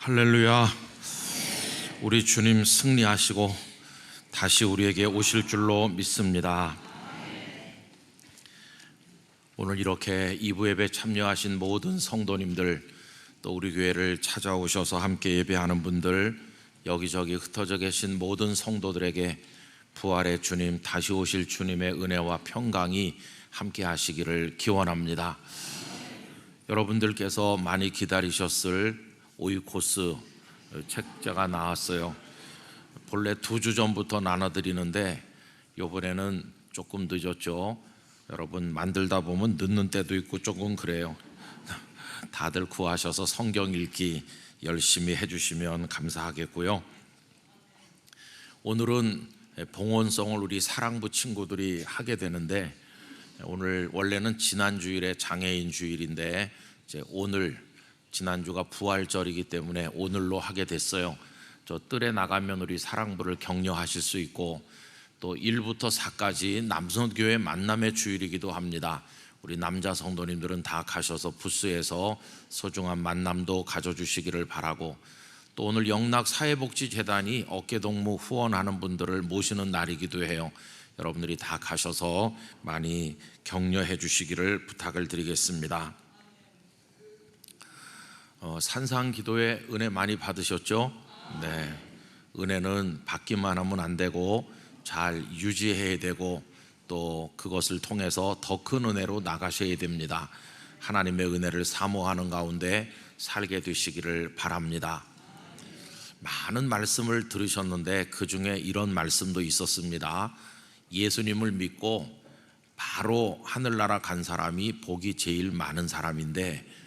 할렐루야. 우리 주님 승리하시고 다시 우리에게 오실 줄로 믿습니다. 오늘 이렇게 2부 예배 참여하신 모든 성도님들, 또 우리 교회를 찾아오셔서 함께 예배하는 분들, 여기저기 흩어져 계신 모든 성도들에게 부활의 주님, 다시 오실 주님의 은혜와 평강이 함께 하시기를 기원합니다. 여러분들께서 많이 기다리셨을 오이코스 책자가 나왔어요. 본래 2주 전부터 나눠드리는데 이번에는 조금 늦었죠. 여러분 만들다 보면 늦는 때도 있고 조금 그래요. 다들 구하셔서 성경 읽기 열심히 해주시면 감사하겠고요. 오늘은 봉헌성을 우리 사랑부 친구들이 하게 되는데, 오늘 원래는 지난 주일에 장애인 주일인데 이제 오늘, 지난주가 부활절이기 때문에 오늘로 하게 됐어요. 저 뜰에 나가면 우리 사랑부를 격려하실 수 있고, 또 1부터 4까지 남성교회 만남의 주일이기도 합니다. 우리 남자 성도님들은 다 가셔서 부스에서 소중한 만남도 가져주시기를 바라고, 또 오늘 영락사회복지재단이 어깨동무 후원하는 분들을 모시는 날이기도 해요. 여러분들이 다 가셔서 많이 격려해 주시기를 부탁을 드리겠습니다. 산상기도에 은혜 많이 받으셨죠? 네. 은혜는 받기만 하면 안 되고 잘 유지해야 되고, 또 그것을 통해서 더 큰 은혜로 나가셔야 됩니다. 하나님의 은혜를 사모하는 가운데 살게 되시기를 바랍니다. 많은 말씀을 들으셨는데 그 중에 이런 말씀도 있었습니다. 예수님을 믿고 바로 하늘나라 간 사람이 복이 제일 많은 사람인데,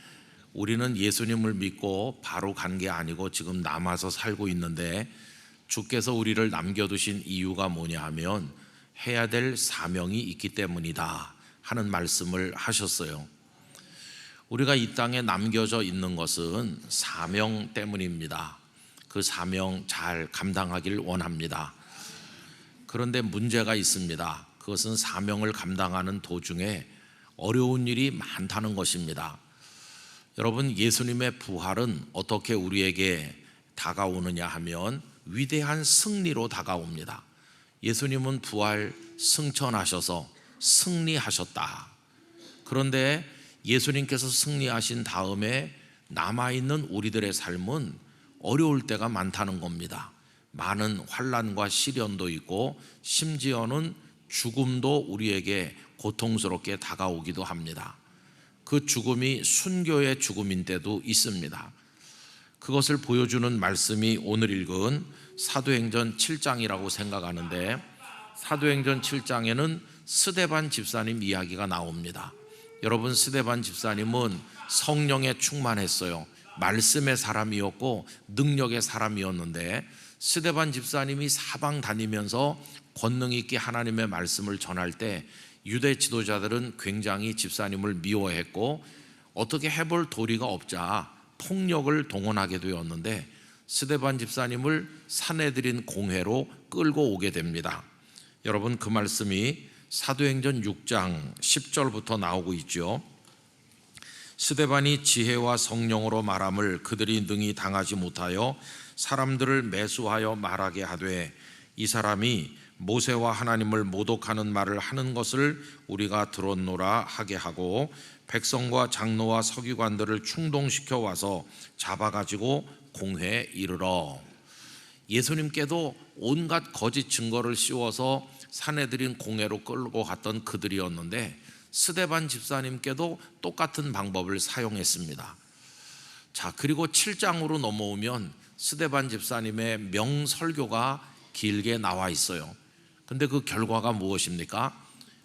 우리는 예수님을 믿고 바로 간 게 아니고 지금 남아서 살고 있는데, 주께서 우리를 남겨두신 이유가 뭐냐 하면 해야 될 사명이 있기 때문이다 하는 말씀을 하셨어요. 우리가 이 땅에 남겨져 있는 것은 사명 때문입니다. 그 사명 잘 감당하길 원합니다. 그런데 문제가 있습니다. 그것은 사명을 감당하는 도중에 어려운 일이 많다는 것입니다. 여러분, 예수님의 부활은 어떻게 우리에게 다가오느냐 하면 위대한 승리로 다가옵니다. 예수님은 부활 승천하셔서 승리하셨다. 그런데 예수님께서 승리하신 다음에 남아있는 우리들의 삶은 어려울 때가 많다는 겁니다. 많은 환난과 시련도 있고, 심지어는 죽음도 우리에게 고통스럽게 다가오기도 합니다. 그 죽음이 순교의 죽음인 때도 있습니다. 그것을 보여주는 말씀이 오늘 읽은 사도행전 7장이라고 생각하는데, 사도행전 7장에는 스데반 집사님 이야기가 나옵니다. 여러분, 스데반 집사님은 성령에 충만했어요. 말씀의 사람이었고 능력의 사람이었는데, 스데반 집사님이 사방 다니면서 권능 있게 하나님의 말씀을 전할 때 유대 지도자들은 굉장히 집사님을 미워했고, 어떻게 해볼 도리가 없자 폭력을 동원하게 되었는데, 스데반 집사님을 사내들인 공회로 끌고 오게 됩니다. 여러분, 그 말씀이 사도행전 6장 10절부터 나오고 있죠. 스데반이 지혜와 성령으로 말함을 그들이 능히 당하지 못하여 사람들을 매수하여 말하게 하되, 이 사람이 모세와 하나님을 모독하는 말을 하는 것을 우리가 들었노라 하게 하고, 백성과 장로와 서기관들을 충동시켜 와서 잡아가지고 공회에 이르러. 예수님께도 온갖 거짓 증거를 씌워서 사내들인 공회로 끌고 갔던 그들이었는데, 스데반 집사님께도 똑같은 방법을 사용했습니다. 자, 그리고 7장으로 넘어오면 스데반 집사님의 명설교가 길게 나와 있어요. 근데 그 결과가 무엇입니까?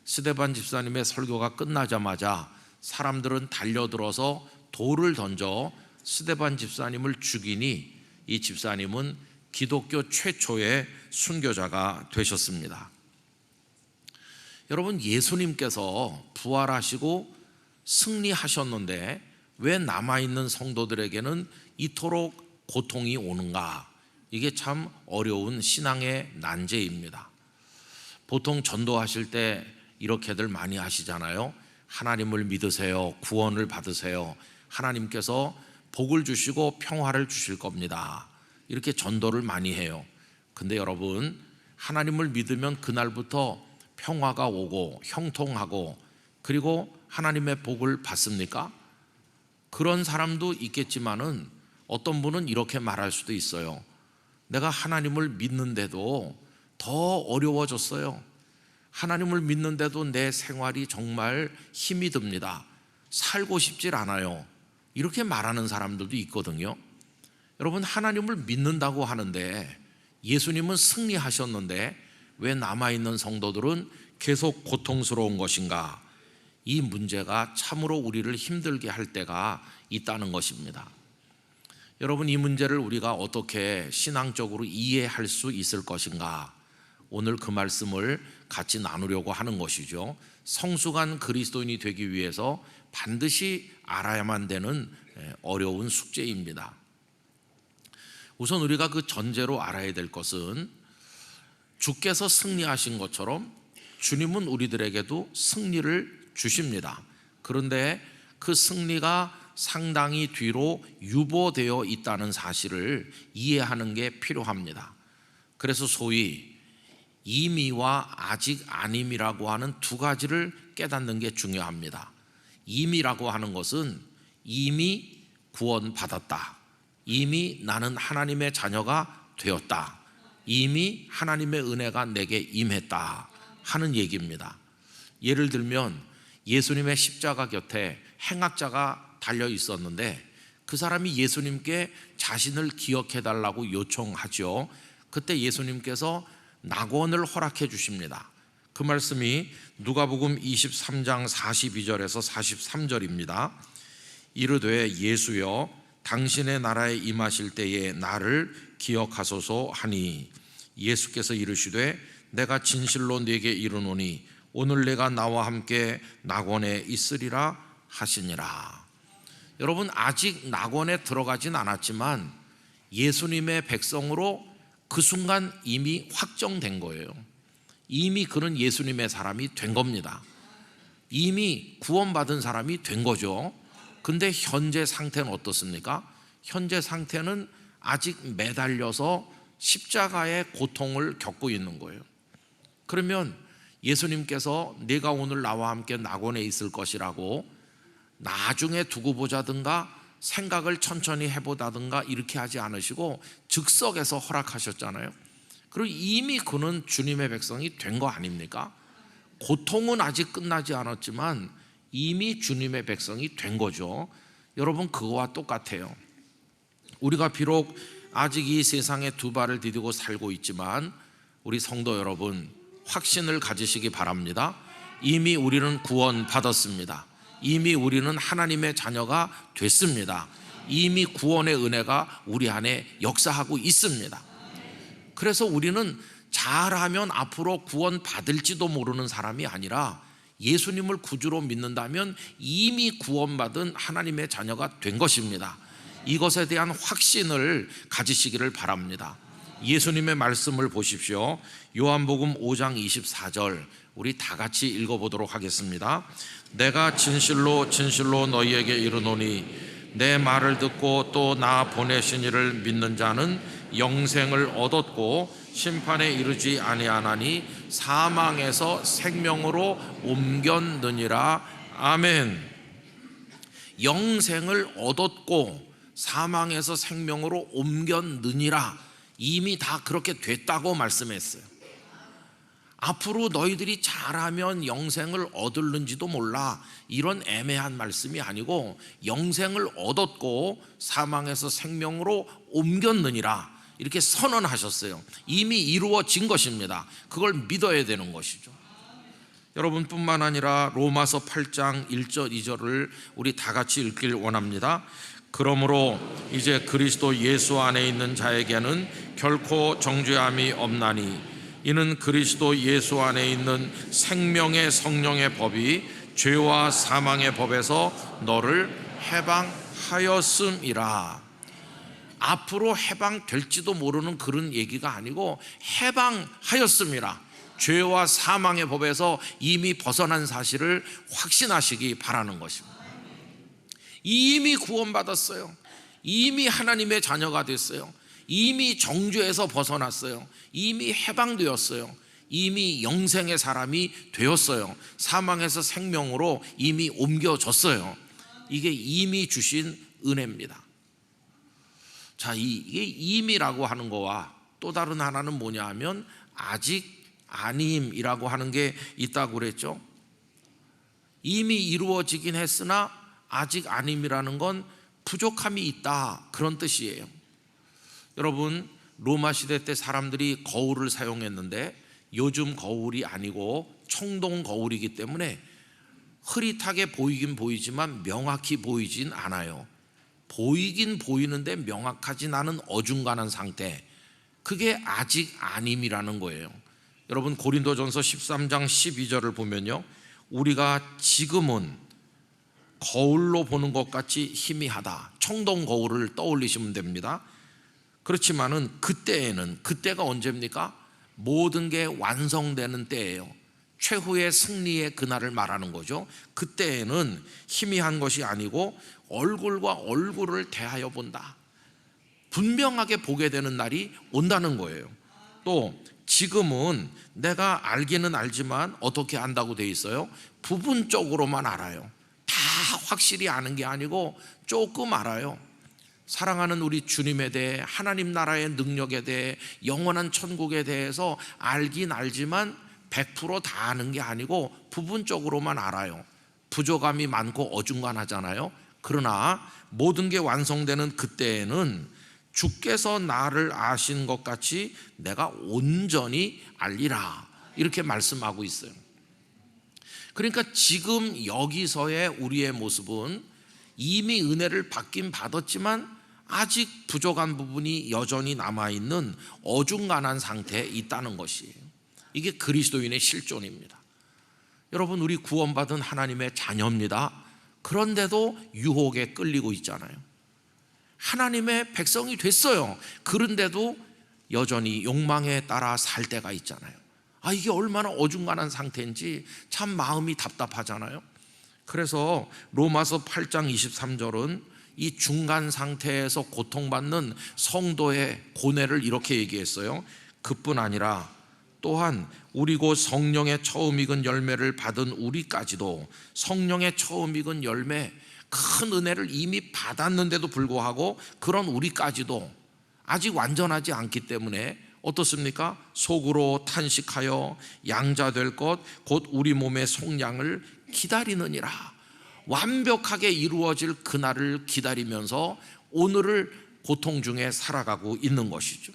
스데반 집사님의 설교가 끝나자마자 사람들은 달려들어서 돌을 던져 스데반 집사님을 죽이니, 이 집사님은 기독교 최초의 순교자가 되셨습니다. 여러분, 예수님께서 부활하시고 승리하셨는데 왜 남아있는 성도들에게는 이토록 고통이 오는가? 이게 참 어려운 신앙의 난제입니다. 보통 전도하실 때 이렇게들 많이 하시잖아요. 하나님을 믿으세요. 구원을 받으세요. 하나님께서 복을 주시고 평화를 주실 겁니다. 이렇게 전도를 많이 해요. 근데 여러분, 하나님을 믿으면 그날부터 평화가 오고 형통하고 그리고 하나님의 복을 받습니까? 그런 사람도 있겠지만은 어떤 분은 이렇게 말할 수도 있어요. 내가 하나님을 믿는데도 더 어려워졌어요. 하나님을 믿는데도 내 생활이 정말 힘이 듭니다. 살고 싶질 않아요. 이렇게 말하는 사람들도 있거든요. 여러분, 하나님을 믿는다고 하는데 예수님은 승리하셨는데 왜 남아있는 성도들은 계속 고통스러운 것인가? 이 문제가 참으로 우리를 힘들게 할 때가 있다는 것입니다. 여러분, 이 문제를 우리가 어떻게 신앙적으로 이해할 수 있을 것인가? 오늘 그 말씀을 같이 나누려고 하는 것이죠. 성숙한 그리스도인이 되기 위해서 반드시 알아야만 되는 어려운 숙제입니다. 우선 우리가 그 전제로 알아야 될 것은 주께서 승리하신 것처럼 주님은 우리들에게도 승리를 주십니다. 그런데 그 승리가 상당히 뒤로 유보되어 있다는 사실을 이해하는 게 필요합니다. 그래서 소위 이미와 아직 아님이라고 하는 두 가지를 깨닫는 게 중요합니다. 이미라고 하는 것은 이미 구원받았다, 이미 나는 하나님의 자녀가 되었다, 이미 하나님의 은혜가 내게 임했다 하는 얘기입니다. 예를 들면 예수님의 십자가 곁에 행악자가 달려 있었는데 그 사람이 예수님께 자신을 기억해 달라고 요청하죠. 그때 예수님께서 낙원을 허락해 주십니다. 그 말씀이 누가복음 23장 42절에서 43절입니다. 이르되 예수여 당신의 나라에 임하실 때에 나를 기억하소서 하니 예수께서 이르시되 내가 진실로 네게 이르노니 오늘 내가 나와 함께 낙원에 있으리라 하시니라. 여러분, 아직 낙원에 들어가진 않았지만 예수님의 백성으로 그 순간 이미 확정된 거예요. 이미 그는 예수님의 사람이 된 겁니다. 이미 구원받은 사람이 된 거죠. 근데 현재 상태는 어떻습니까? 현재 상태는 아직 매달려서 십자가의 고통을 겪고 있는 거예요. 그러면 예수님께서 네가 오늘 나와 함께 낙원에 있을 것이라고 나중에 두고 보자든가 생각을 천천히 해보다든가 이렇게 하지 않으시고 즉석에서 허락하셨잖아요. 그리고 이미 그는 주님의 백성이 된 거 아닙니까? 고통은 아직 끝나지 않았지만 이미 주님의 백성이 된 거죠. 여러분, 그거와 똑같아요. 우리가 비록 아직 이 세상에 두 발을 디디고 살고 있지만 우리 성도 여러분, 확신을 가지시기 바랍니다. 이미 우리는 구원받았습니다. 이미 우리는 하나님의 자녀가 됐습니다. 이미 구원의 은혜가 우리 안에 역사하고 있습니다. 그래서 우리는 잘하면 앞으로 구원받을지도 모르는 사람이 아니라 예수님을 구주로 믿는다면 이미 구원받은 하나님의 자녀가 된 것입니다. 이것에 대한 확신을 가지시기를 바랍니다. 예수님의 말씀을 보십시오. 요한복음 5장 24절 우리 다 같이 읽어보도록 하겠습니다. 내가 진실로 진실로 너희에게 이르노니 내 말을 듣고 또 나 보내신 이를 믿는 자는 영생을 얻었고 심판에 이르지 아니하나니 사망에서 생명으로 옮겼느니라. 아멘. 영생을 얻었고 사망에서 생명으로 옮겼느니라. 이미 다 그렇게 됐다고 말씀했어요. 앞으로 너희들이 잘하면 영생을 얻을는지도 몰라, 이런 애매한 말씀이 아니고 영생을 얻었고 사망에서 생명으로 옮겼느니라 이렇게 선언하셨어요. 이미 이루어진 것입니다. 그걸 믿어야 되는 것이죠. 여러분뿐만 아니라 로마서 8장 1절 2절을 우리 다 같이 읽길 원합니다. 그러므로 이제 그리스도 예수 안에 있는 자에게는 결코 정죄함이 없나니 이는 그리스도 예수 안에 있는 생명의 성령의 법이 죄와 사망의 법에서 너를 해방하였음이라. 앞으로 해방될지도 모르는 그런 얘기가 아니고 해방하였음이라. 죄와 사망의 법에서 이미 벗어난 사실을 확신하시기 바라는 것입니다. 이미 구원받았어요. 이미 하나님의 자녀가 됐어요. 이미 정죄에서 벗어났어요. 이미 해방되었어요. 이미 영생의 사람이 되었어요. 사망에서 생명으로 이미 옮겨졌어요. 이게 이미 주신 은혜입니다. 자, 이게 이미라고 하는 거와 또 다른 하나는 뭐냐 하면 아직 아님이라고 하는 게 있다고 그랬죠. 이미 이루어지긴 했으나 아직 아님이라는 건 부족함이 있다, 그런 뜻이에요. 여러분, 로마 시대 때 사람들이 거울을 사용했는데 요즘 거울이 아니고 청동 거울이기 때문에 흐릿하게 보이긴 보이지만 명확히 보이진 않아요. 보이긴 보이는데 명확하진 않은 어중간한 상태, 그게 아직 아님이라는 거예요. 여러분, 고린도전서 13장 12절을 보면요, 우리가 지금은 거울로 보는 것 같이 희미하다, 청동 거울을 떠올리시면 됩니다. 그렇지만은 그때가 언제입니까? 모든 게 완성되는 때예요. 최후의 승리의 그날을 말하는 거죠. 그때에는 희미한 것이 아니고 얼굴과 얼굴을 대하여 본다, 분명하게 보게 되는 날이 온다는 거예요. 또 지금은 내가 알기는 알지만 어떻게 안다고 돼 있어요? 부분적으로만 알아요. 다 확실히 아는 게 아니고 조금 알아요. 사랑하는 우리 주님에 대해, 하나님 나라의 능력에 대해, 영원한 천국에 대해서 알긴 알지만 100%다 아는 게 아니고 부분적으로만 알아요. 부족함이 많고 어중간하잖아요. 그러나 모든 게 완성되는 그때에는 주께서 나를 아신 것 같이 내가 온전히 알리라, 이렇게 말씀하고 있어요. 그러니까 지금 여기서의 우리의 모습은 이미 은혜를 받긴 받았지만 아직 부족한 부분이 여전히 남아있는 어중간한 상태에 있다는 것이에요. 이게 그리스도인의 실존입니다. 여러분, 우리 구원받은 하나님의 자녀입니다. 그런데도 유혹에 끌리고 있잖아요. 하나님의 백성이 됐어요. 그런데도 여전히 욕망에 따라 살 때가 있잖아요. 이게 얼마나 어중간한 상태인지 참 마음이 답답하잖아요. 그래서 로마서 8장 23절은 이 중간 상태에서 고통받는 성도의 고뇌를 이렇게 얘기했어요. 그뿐 아니라 또한 우리 곧 성령의 처음 익은 열매를 받은 우리까지도, 성령의 처음 익은 열매, 큰 은혜를 이미 받았는데도 불구하고 그런 우리까지도 아직 완전하지 않기 때문에 어떻습니까? 속으로 탄식하여 양자 될 것 곧 우리 몸의 속량을 기다리느니라. 완벽하게 이루어질 그날을 기다리면서 오늘을 고통 중에 살아가고 있는 것이죠.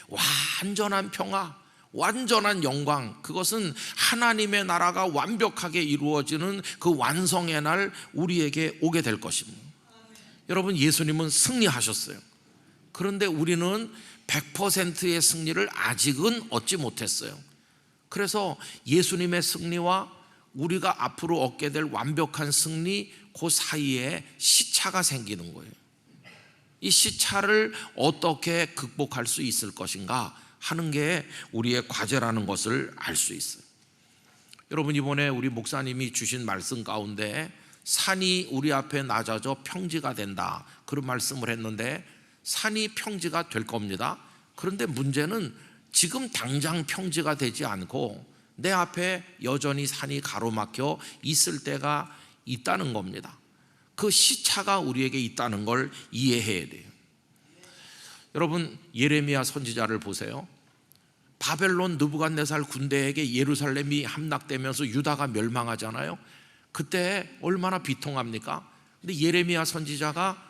완전한 평화, 완전한 영광, 그것은 하나님의 나라가 완벽하게 이루어지는 그 완성의 날 우리에게 오게 될 것입니다. 여러분, 예수님은 승리하셨어요. 그런데 우리는 100%의 승리를 아직은 얻지 못했어요. 그래서 예수님의 승리와 우리가 앞으로 얻게 될 완벽한 승리, 그 사이에 시차가 생기는 거예요. 이 시차를 어떻게 극복할 수 있을 것인가 하는 게 우리의 과제라는 것을 알 수 있어요. 여러분, 이번에 우리 목사님이 주신 말씀 가운데 산이 우리 앞에 낮아져 평지가 된다, 그런 말씀을 했는데 산이 평지가 될 겁니다. 그런데 문제는 지금 당장 평지가 되지 않고 내 앞에 여전히 산이 가로막혀 있을 때가 있다는 겁니다. 그 시차가 우리에게 있다는 걸 이해해야 돼요. 여러분, 예레미야 선지자를 보세요. 바벨론 느부갓네살 군대에게 예루살렘이 함락되면서 유다가 멸망하잖아요. 그때 얼마나 비통합니까? 근데 예레미야 선지자가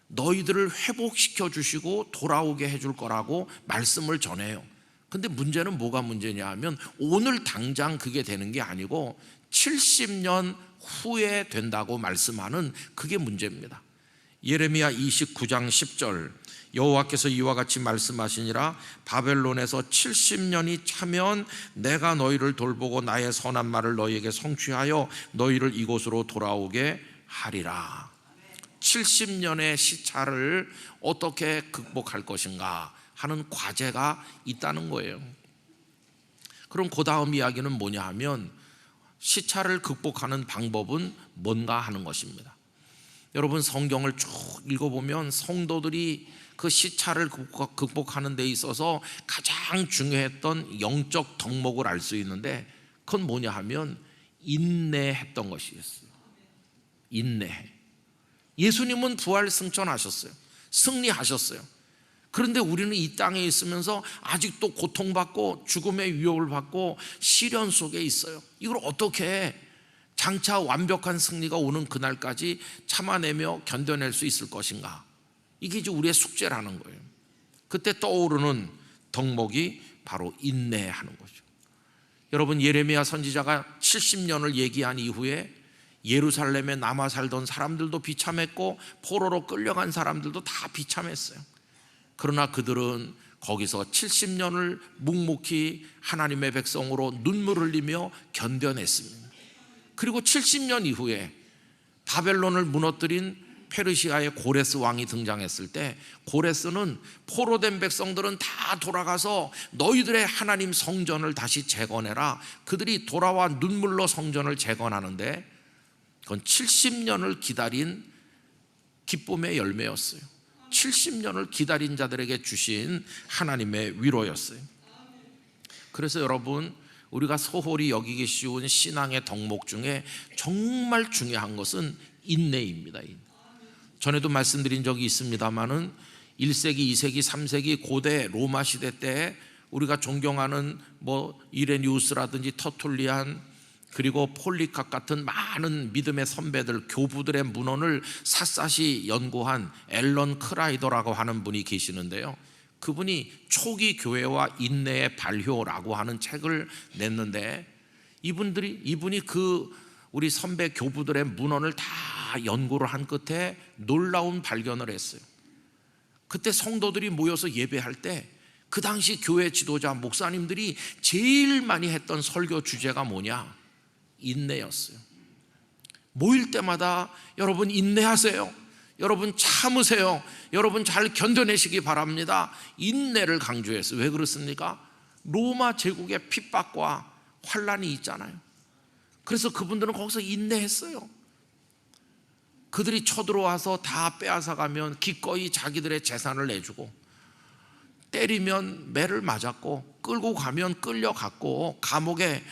너희들을 회복시켜 주시고 돌아오게 해줄 거라고 말씀을 전해요. 근데 문제는 뭐가 문제냐 하면 오늘 당장 그게 되는 게 아니고 70년 후에 된다고 말씀하는 그게 문제입니다. 예레미야 29장 10절, 여호와께서 이와 같이 말씀하시니라. 바벨론에서 70년이 차면 내가 너희를 돌보고 나의 선한 말을 너희에게 성취하여 너희를 이곳으로 돌아오게 하리라. 70년의 시차를 어떻게 극복할 것인가 하는 과제가 있다는 거예요. 그럼 그 다음 이야기는 뭐냐 하면 시차를 극복하는 방법은 뭔가 하는 것입니다. 여러분 성경을 쭉 읽어보면 성도들이 그 시차를 극복하는 데 있어서 가장 중요했던 영적 덕목을 알 수 있는데, 그건 뭐냐 하면 인내했던 것이었어요. 인내. 예수님은 부활 승천하셨어요. 승리하셨어요. 그런데 우리는 이 땅에 있으면서 아직도 고통받고 죽음의 위협을 받고 시련 속에 있어요. 이걸 어떻게 장차 완벽한 승리가 오는 그날까지 참아내며 견뎌낼 수 있을 것인가? 이게 이제 우리의 숙제라는 거예요. 그때 떠오르는 덕목이 바로 인내하는 거죠. 여러분, 예레미야 선지자가 70년을 얘기한 이후에 예루살렘에 남아 살던 사람들도 비참했고 포로로 끌려간 사람들도 다 비참했어요. 그러나 그들은 거기서 70년을 묵묵히 하나님의 백성으로 눈물 흘리며 견뎌냈습니다. 그리고 70년 이후에 바벨론을 무너뜨린 페르시아의 고레스 왕이 등장했을 때, 고레스는 포로된 백성들은 다 돌아가서 너희들의 하나님 성전을 다시 재건해라. 그들이 돌아와 눈물로 성전을 재건하는데, 그건 70년을 기다린 기쁨의 열매였어요. 70년을 기다린 자들에게 주신 하나님의 위로였어요. 그래서 여러분, 우리가 소홀히 여기기 쉬운 신앙의 덕목 중에 정말 중요한 것은 인내입니다. 전에도 말씀드린 적이 있습니다마는 1세기, 2세기, 3세기 고대 로마 시대 때 우리가 존경하는 이레니우스라든지 터툴리안, 그리고 폴리캅 같은 많은 믿음의 선배들, 교부들의 문헌을 샅샅이 연구한 앨런 크라이더라고 하는 분이 계시는데요, 그분이 초기 교회와 인내의 발효라고 하는 책을 냈는데, 이분이 그 우리 선배 교부들의 문헌을 다 연구를 한 끝에 놀라운 발견을 했어요. 그때 성도들이 모여서 예배할 때 그 당시 교회 지도자 목사님들이 제일 많이 했던 설교 주제가 뭐냐? 인내였어요. 모일 때마다 여러분 인내하세요, 여러분 참으세요, 여러분 잘 견뎌내시기 바랍니다. 인내를 강조했어요. 왜 그렇습니까? 로마 제국의 핍박과 환란이 있잖아요. 그래서 그분들은 거기서 인내했어요. 그들이 쳐들어와서 다 빼앗아가면 기꺼이 자기들의 재산을 내주고, 때리면 매를 맞았고, 끌고 가면 끌려갔고, 감옥에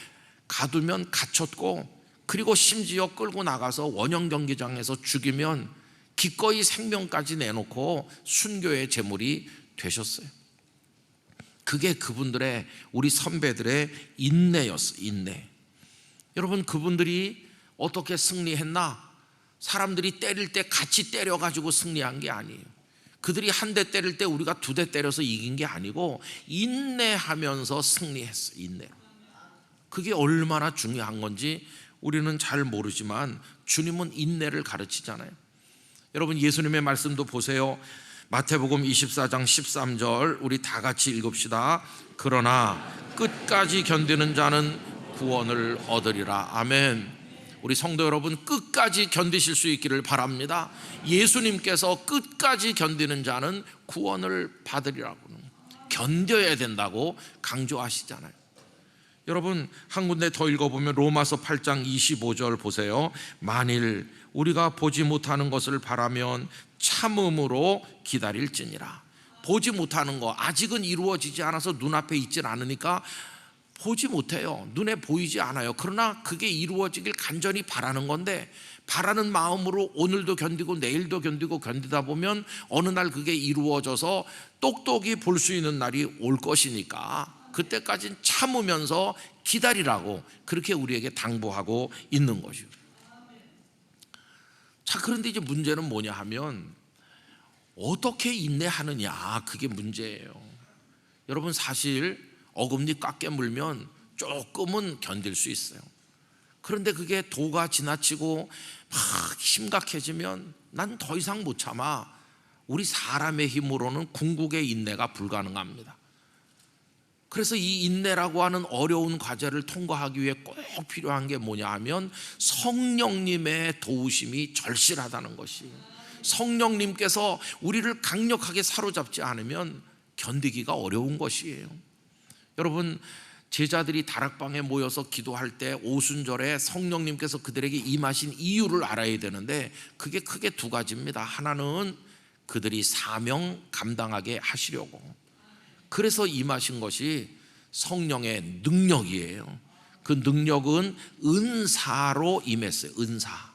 가두면 갇혔고, 그리고 심지어 끌고 나가서 원형 경기장에서 죽이면 기꺼이 생명까지 내놓고 순교의 제물이 되셨어요. 그게 그분들의, 우리 선배들의 인내였어요. 인내. 여러분, 그분들이 어떻게 승리했나? 사람들이 때릴 때 같이 때려가지고 승리한 게 아니에요. 그들이 한 대 때릴 때 우리가 두 대 때려서 이긴 게 아니고 인내하면서 승리했어요. 인내. 그게 얼마나 중요한 건지 우리는 잘 모르지만 주님은 인내를 가르치잖아요. 여러분, 예수님의 말씀도 보세요. 마태복음 24장 13절 우리 다 같이 읽읍시다. 그러나 끝까지 견디는 자는 구원을 얻으리라. 아멘. 우리 성도 여러분, 끝까지 견디실 수 있기를 바랍니다. 예수님께서 끝까지 견디는 자는 구원을 받으리라고, 견뎌야 된다고 강조하시잖아요. 여러분, 한 군데 더 읽어보면 로마서 8장 25절 보세요. 만일 우리가 보지 못하는 것을 바라면 참음으로 기다릴지니라. 보지 못하는 거, 아직은 이루어지지 않아서 눈앞에 있질 않으니까 보지 못해요. 눈에 보이지 않아요. 그러나 그게 이루어지길 간절히 바라는 건데, 바라는 마음으로 오늘도 견디고 내일도 견디고 견디다 보면 어느 날 그게 이루어져서 똑똑히 볼 수 있는 날이 올 것이니까 그때까지는 참으면서 기다리라고 그렇게 우리에게 당부하고 있는 거죠. 자, 그런데 이제 문제는 뭐냐 하면 어떻게 인내하느냐, 그게 문제예요. 여러분, 사실 어금니 꽉 깨물면 조금은 견딜 수 있어요. 그런데 그게 도가 지나치고 막 심각해지면 난 더 이상 못 참아. 우리 사람의 힘으로는 궁극의 인내가 불가능합니다. 그래서 이 인내라고 하는 어려운 과제를 통과하기 위해 꼭 필요한 게 뭐냐 하면 성령님의 도우심이 절실하다는 것이, 성령님께서 우리를 강력하게 사로잡지 않으면 견디기가 어려운 것이에요. 여러분, 제자들이 다락방에 모여서 기도할 때 오순절에 성령님께서 그들에게 임하신 이유를 알아야 되는데 그게 크게 두 가지입니다. 하나는 그들이 사명 감당하게 하시려고, 그래서 임하신 것이 성령의 능력이에요. 그 능력은 은사로 임했어요. 은사.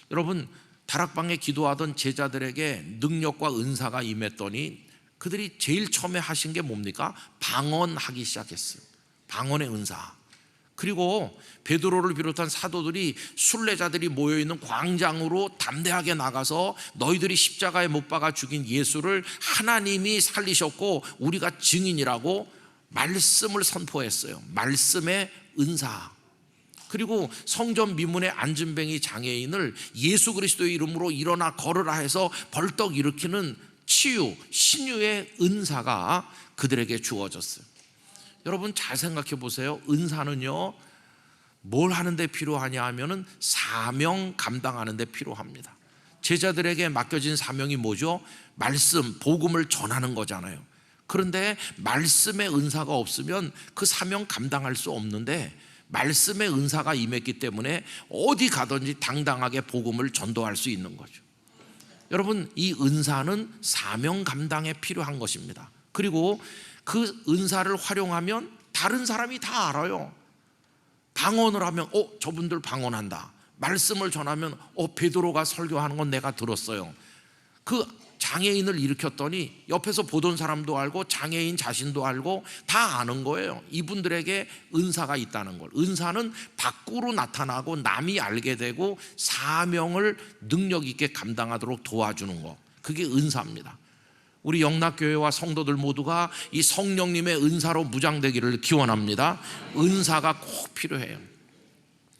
여러분, 다락방에 기도하던 제자들에게 능력과 은사가 임했더니 그들이 제일 처음에 하신 게 뭡니까? 방언하기 시작했어요. 방언의 은사. 그리고 베드로를 비롯한 사도들이 순례자들이 모여있는 광장으로 담대하게 나가서 너희들이 십자가에 못 박아 죽인 예수를 하나님이 살리셨고 우리가 증인이라고 말씀을 선포했어요. 말씀의 은사. 그리고 성전 미문의 안진뱅이 장애인을 예수 그리스도의 이름으로 일어나 걸으라 해서 벌떡 일으키는 치유, 신유의 은사가 그들에게 주어졌어요. 여러분 잘 생각해 보세요. 은사는요, 뭘 하는데 필요하냐 하면은 사명 감당하는 데 필요합니다. 제자들에게 맡겨진 사명이 뭐죠? 말씀, 복음을 전하는 거잖아요. 그런데 말씀의 은사가 없으면 그 사명 감당할 수 없는데, 말씀의 은사가 임했기 때문에 어디 가든지 당당하게 복음을 전도할 수 있는 거죠. 여러분, 이 은사는 사명 감당에 필요한 것입니다. 그리고 그 은사를 활용하면 다른 사람이 다 알아요. 방언을 하면 저분들 방언한다. 말씀을 전하면 베드로가 설교하는 건 내가 들었어요. 그 장애인을 일으켰더니 옆에서 보던 사람도 알고 장애인 자신도 알고 다 아는 거예요. 이분들에게 은사가 있다는 걸. 은사는 밖으로 나타나고 남이 알게 되고 사명을 능력 있게 감당하도록 도와주는 거, 그게 은사입니다. 우리 영락교회와 성도들 모두가 이 성령님의 은사로 무장되기를 기원합니다. 은사가 꼭 필요해요.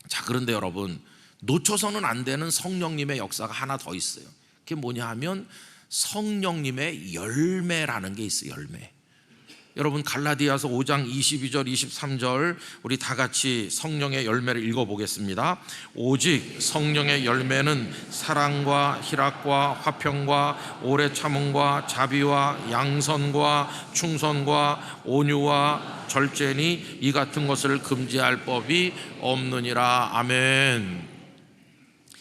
자, 그런데 여러분, 놓쳐서는 안 되는 성령님의 역사가 하나 더 있어요. 그게 뭐냐 하면 성령님의 열매라는 게 있어요. 열매. 여러분, 갈라디아서 5장 22절 23절 우리 다 같이 성령의 열매를 읽어보겠습니다. 오직 성령의 열매는 사랑과 희락과 화평과 오래 참음과 자비와 양선과 충선과 온유와 절제니 이 같은 것을 금지할 법이 없느니라. 아멘.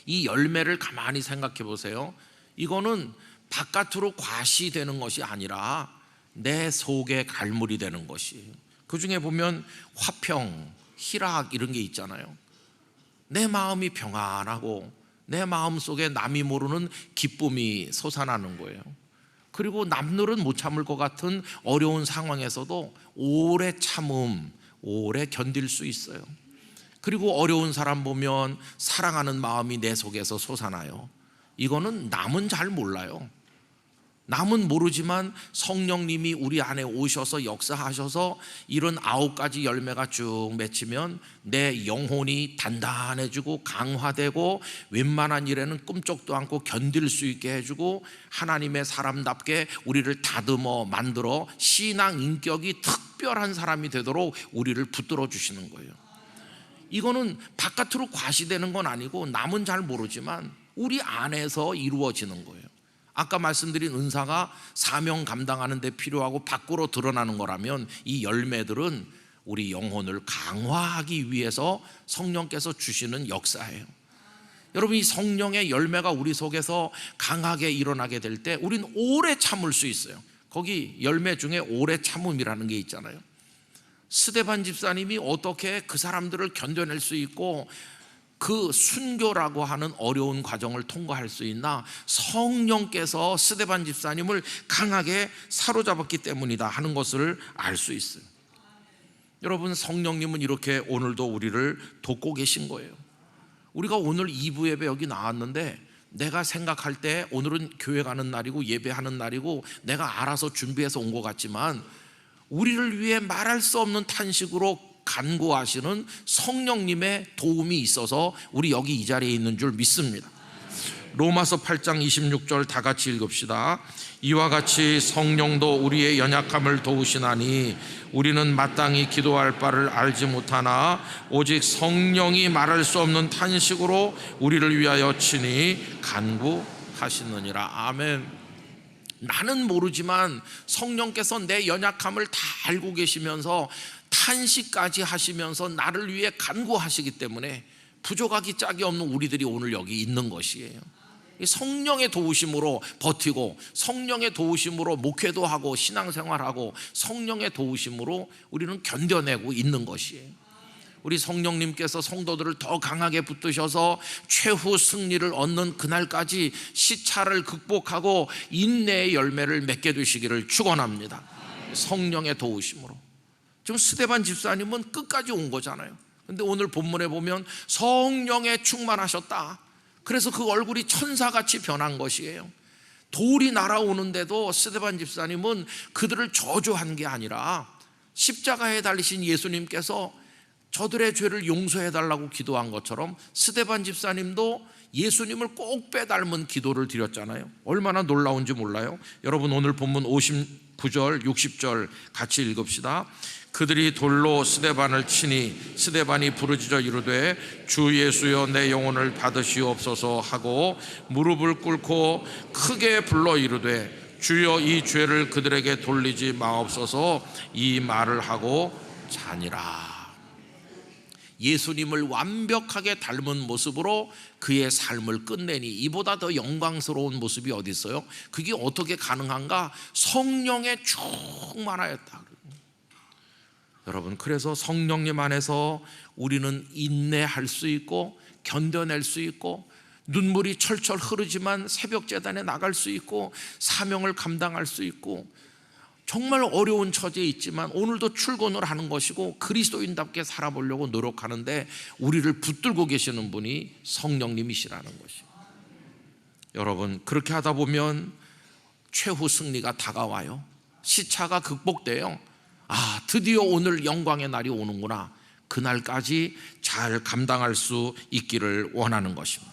이 열매를 가만히 생각해 보세요. 이거는 바깥으로 과시되는 것이 아니라 내 속에 갈물이 되는 것이. 그 중에 보면 화평, 희락 이런 게 있잖아요. 내 마음이 평안하고 내 마음 속에 남이 모르는 기쁨이 솟아나는 거예요. 그리고 남들은 못 참을 것 같은 어려운 상황에서도 오래 참음, 오래 견딜 수 있어요. 그리고 어려운 사람 보면 사랑하는 마음이 내 속에서 솟아나요. 이거는 남은 잘 몰라요. 남은 모르지만 성령님이 우리 안에 오셔서 역사하셔서 이런 9가지 열매가 쭉 맺히면 내 영혼이 단단해지고 강화되고 웬만한 일에는 꿈쩍도 않고 견딜 수 있게 해주고 하나님의 사람답게 우리를 다듬어 만들어 신앙 인격이 특별한 사람이 되도록 우리를 붙들어 주시는 거예요. 이거는 바깥으로 과시되는 건 아니고 남은 잘 모르지만 우리 안에서 이루어지는 거예요. 아까 말씀드린 은사가 사명 감당하는 데 필요하고 밖으로 드러나는 거라면 이 열매들은 우리 영혼을 강화하기 위해서 성령께서 주시는 역사예요. 여러분, 이 성령의 열매가 우리 속에서 강하게 일어나게 될 때 우리는 오래 참을 수 있어요. 거기 열매 중에 오래 참음이라는 게 있잖아요. 스데반 집사님이 어떻게 그 사람들을 견뎌낼 수 있고 그 순교라고 하는 어려운 과정을 통과할 수 있나? 성령께서 스데반 집사님을 강하게 사로잡았기 때문이다 하는 것을 알 수 있어요. 여러분, 성령님은 이렇게 오늘도 우리를 돕고 계신 거예요. 우리가 오늘 2부 예배 여기 나왔는데 내가 생각할 때 오늘은 교회 가는 날이고 예배하는 날이고 내가 알아서 준비해서 온 것 같지만 우리를 위해 말할 수 없는 탄식으로 간구하시는 성령님의 도움이 있어서 우리 여기 이 자리에 있는 줄 믿습니다. 로마서 8장 26절 다 같이 읽읍시다. 이와 같이 성령도 우리의 연약함을 도우시나니 우리는 마땅히 기도할 바를 알지 못하나 오직 성령이 말할 수 없는 탄식으로 우리를 위하여 친히 간구하시느니라. 아멘. 나는 모르지만 성령께서 내 연약함을 다 알고 계시면서 탄식까지 하시면서 나를 위해 간구하시기 때문에 부족하기 짝이 없는 우리들이 오늘 여기 있는 것이에요. 성령의 도우심으로 버티고, 성령의 도우심으로 목회도 하고 신앙생활하고, 성령의 도우심으로 우리는 견뎌내고 있는 것이에요. 우리 성령님께서 성도들을 더 강하게 붙드셔서 최후 승리를 얻는 그날까지 시차를 극복하고 인내의 열매를 맺게 되시기를 축원합니다. 성령의 도우심으로. 지금 스데반 집사님은 끝까지 온 거잖아요. 근데 오늘 본문에 보면 성령에 충만하셨다. 그래서 그 얼굴이 천사같이 변한 것이에요. 돌이 날아오는데도 스데반 집사님은 그들을 저주한 게 아니라 십자가에 달리신 예수님께서 저들의 죄를 용서해 달라고 기도한 것처럼 스데반 집사님도 예수님을 꼭 빼닮은 기도를 드렸잖아요. 얼마나 놀라운지 몰라요? 여러분, 오늘 본문 59절 60절 같이 읽읍시다. 그들이 돌로 스데반을 치니 스데반이 부르짖어 이르되 주 예수여 내 영혼을 받으시옵소서 하고 무릎을 꿇고 크게 불러 이르되 주여 이 죄를 그들에게 돌리지 마옵소서 이 말을 하고 자니라. 예수님을 완벽하게 닮은 모습으로 그의 삶을 끝내니 이보다 더 영광스러운 모습이 어디 있어요? 그게 어떻게 가능한가? 성령에 충만하였다. 여러분, 그래서 성령님 안에서 우리는 인내할 수 있고 견뎌낼 수 있고 눈물이 철철 흐르지만 새벽 제단에 나갈 수 있고 사명을 감당할 수 있고 정말 어려운 처지에 있지만 오늘도 출근을 하는 것이고 그리스도인답게 살아보려고 노력하는데 우리를 붙들고 계시는 분이 성령님이시라는 것이에요. 여러분, 그렇게 하다 보면 최후 승리가 다가와요. 시차가 극복돼요. 아, 드디어 오늘 영광의 날이 오는구나. 그날까지 잘 감당할 수 있기를 원하는 것입니다.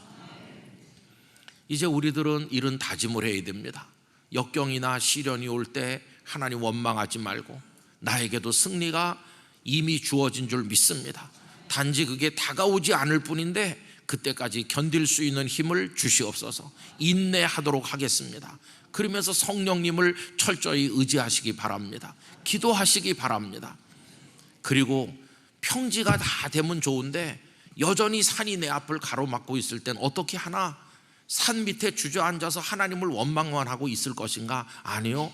이제 우리들은 이런 다짐을 해야 됩니다. 역경이나 시련이 올 때 하나님 원망하지 말고 나에게도 승리가 이미 주어진 줄 믿습니다. 단지 그게 다가오지 않을 뿐인데 그때까지 견딜 수 있는 힘을 주시옵소서. 인내하도록 하겠습니다. 그러면서 성령님을 철저히 의지하시기 바랍니다. 기도하시기 바랍니다. 그리고 평지가 다 되면 좋은데 여전히 산이 내 앞을 가로막고 있을 땐 어떻게 하나? 산 밑에 주저앉아서 하나님을 원망만 하고 있을 것인가? 아니요.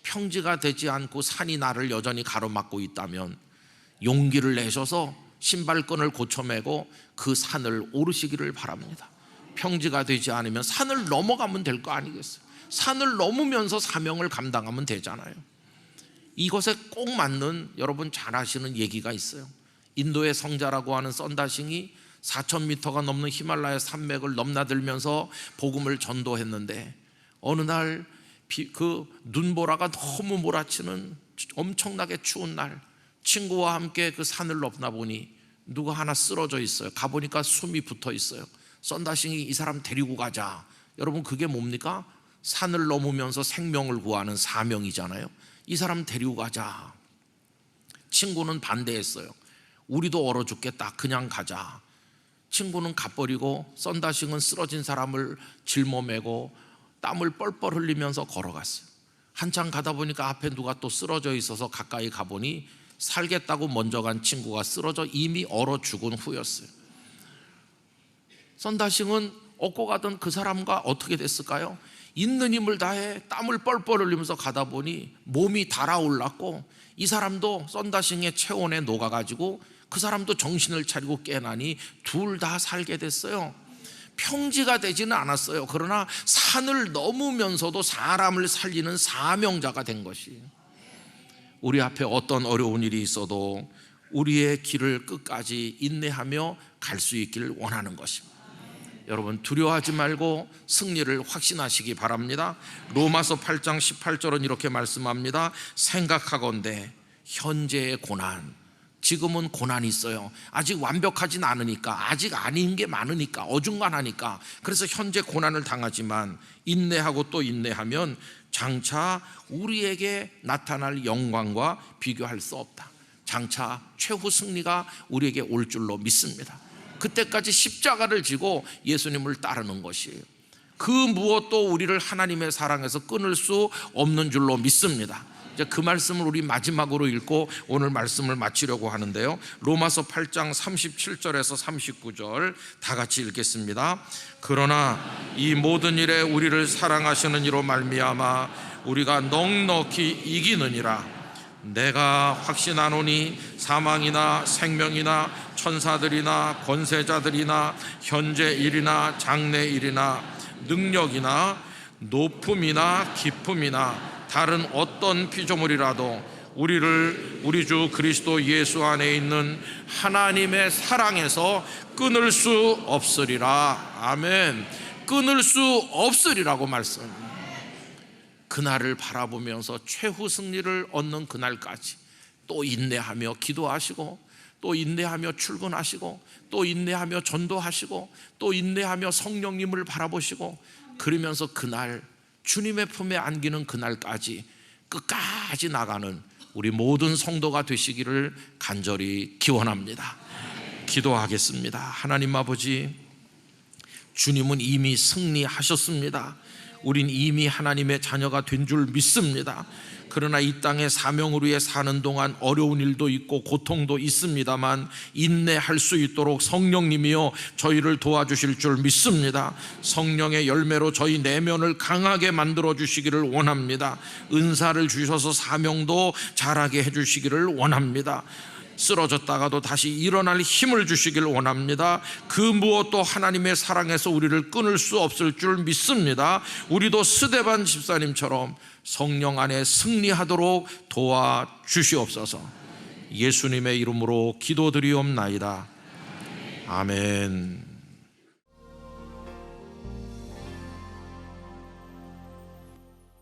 평지가 되지 않고 산이 나를 여전히 가로막고 있다면 용기를 내셔서 신발끈을 고쳐매고 그 산을 오르시기를 바랍니다. 평지가 되지 않으면 산을 넘어가면 될 거 아니겠어요? 산을 넘으면서 사명을 감당하면 되잖아요. 이것에 꼭 맞는 여러분 잘 아시는 얘기가 있어요. 인도의 성자라고 하는 썬다싱이 4,000m가 넘는 히말라야 산맥을 넘나들면서 복음을 전도했는데 어느 날 그 눈보라가 너무 몰아치는 엄청나게 추운 날 친구와 함께 그 산을 넘나 보니 누가 하나 쓰러져 있어요. 가보니까 숨이 붙어 있어요. 썬다싱이 이 사람 데리고 가자. 여러분, 그게 뭡니까? 산을 넘으면서 생명을 구하는 사명이잖아요. 이 사람 데리고 가자. 친구는 반대했어요. 우리도 얼어 죽겠다. 그냥 가자. 친구는 가버리고 썬다싱은 쓰러진 사람을 짊어매고 땀을 뻘뻘 흘리면서 걸어갔어요. 한참 가다 보니까 앞에 누가 또 쓰러져 있어서 가까이 가보니 살겠다고 먼저 간 친구가 쓰러져 이미 얼어 죽은 후였어요. 썬다싱은 얻고 가던 그 사람과 어떻게 됐을까요? 있는 힘을 다해 땀을 뻘뻘 흘리면서 가다 보니 몸이 달아올랐고 이 사람도 썬다싱의 체온에 녹아가지고 그 사람도 정신을 차리고 깨나니 둘 다 살게 됐어요. 평지가 되지는 않았어요. 그러나 산을 넘으면서도 사람을 살리는 사명자가 된 것이에요. 우리 앞에 어떤 어려운 일이 있어도 우리의 길을 끝까지 인내하며 갈 수 있기를 원하는 것입니다. 여러분, 두려워하지 말고 승리를 확신하시기 바랍니다. 로마서 8장 18절은 이렇게 말씀합니다. 생각하건대 현재의 고난, 지금은 고난이 있어요. 아직 완벽하진 않으니까, 아직 아닌 게 많으니까, 어중간하니까 그래서 현재 고난을 당하지만 인내하고 또 인내하면 장차 우리에게 나타날 영광과 비교할 수 없다. 장차 최후 승리가 우리에게 올 줄로 믿습니다. 그때까지 십자가를 지고 예수님을 따르는 것이에요. 그 무엇도 우리를 하나님의 사랑에서 끊을 수 없는 줄로 믿습니다. 이제 그 말씀을 우리 마지막으로 읽고 오늘 말씀을 마치려고 하는데요. 로마서 8장 37절에서 39절 다 같이 읽겠습니다. 그러나 이 모든 일에 우리를 사랑하시는 이로 말미암아 우리가 넉넉히 이기느니라. 내가 확신하노니 사망이나 생명이나 천사들이나 권세자들이나 현재 일이나 장래 일이나 능력이나 높음이나 깊음이나 다른 어떤 피조물이라도 우리를 우리 주 그리스도 예수 안에 있는 하나님의 사랑에서 끊을 수 없으리라. 아멘. 끊을 수 없으리라고 말씀합니다. 그날을 바라보면서 최후 승리를 얻는 그날까지 또 인내하며 기도하시고, 또 인내하며 출근하시고, 또 인내하며 전도하시고, 또 인내하며 성령님을 바라보시고, 그러면서 그날 주님의 품에 안기는 그날까지 끝까지 나가는 우리 모든 성도가 되시기를 간절히 기원합니다. 기도하겠습니다. 하나님 아버지, 주님은 이미 승리하셨습니다. 우린 이미 하나님의 자녀가 된 줄 믿습니다. 그러나 이 땅에 사명을 위해 사는 동안 어려운 일도 있고 고통도 있습니다만 인내할 수 있도록 성령님이여 저희를 도와주실 줄 믿습니다. 성령의 열매로 저희 내면을 강하게 만들어 주시기를 원합니다. 은사를 주셔서 사명도 잘하게 해주시기를 원합니다. 쓰러졌다가도 다시 일어날 힘을 주시길 원합니다. 그 무엇도 하나님의 사랑에서 우리를 끊을 수 없을 줄 믿습니다. 우리도 스데반 집사님처럼 성령 안에 승리하도록 도와주시옵소서. 예수님의 이름으로 기도드리옵나이다. 아멘.